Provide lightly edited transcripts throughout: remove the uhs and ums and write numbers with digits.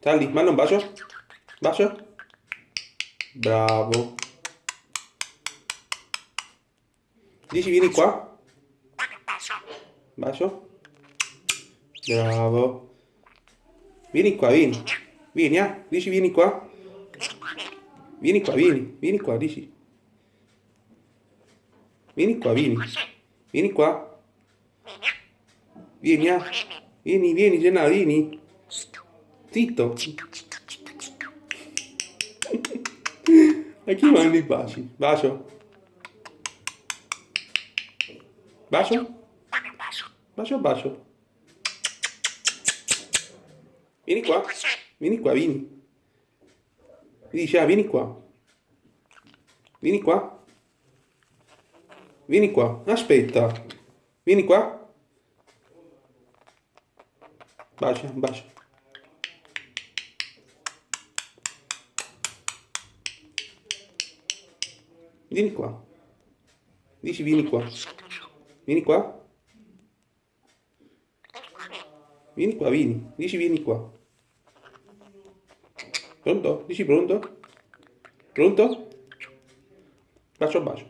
Sta lì, manda un bacio. Bacio. Bravo. Dici vieni qua. Bacio. Bravo. Vieni qua, vieni. Vieni, dici vieni qua. Vieni qua, vieni. Vieni qua, dici. Vieni qua, vieni. Vieni qua. Vieni, Vieni, vieni, Gennaro, vieni. Zitto. A chi mandi i baci? Bacio. Bacio? Bacio, bacio. Vieni qua. Vieni qua, vieni. Mi dice, vieni qua. Vieni qua. Vieni qua. Aspetta. Vieni qua. Bacia, bacia. Vieni qua. Dici vieni qua. Vieni qua. Vieni qua, vieni. Dici vieni qua. Pronto? Dici pronto? Pronto? Bacio, bacio.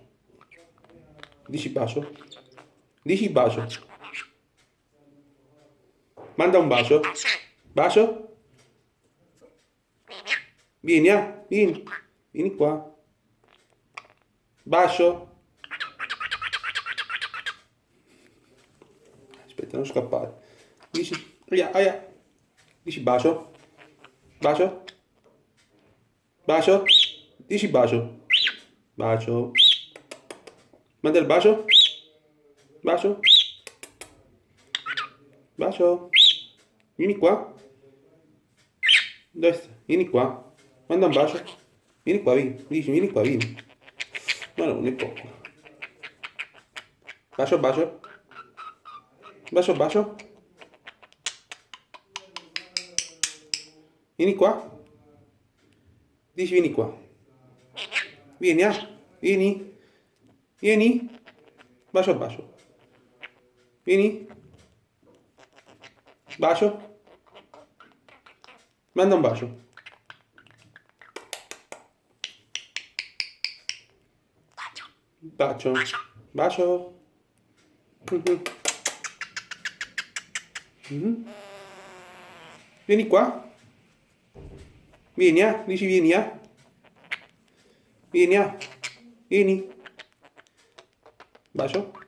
Dici bacio. Dici bacio. Manda un bacio. Bacio? Vieni, vieni. Vieni qua. Bacio. Aspetta, non scappare. Dici, aia. Dici bacio. Bacio. Bacio. Dici bacio. Bacio. Manda il bacio. Bacio. Bacio. Vieni qua. Dove stai? Vieni qua. Manda un bacio. Vieni qua, vieni. Dici, vieni qua, vieni. Ma non è poco. Bacio, bacio. Bacio, bacio. Vieni qua. Dici, vieni qua. Vieni, Vieni. Vieni. Bacio, bacio. Vieni. Bacio. Manda un bacio. Bacio. Bacio. Vieni qua. Vieni, dici vieni, Vieni, Vieni. Bacio.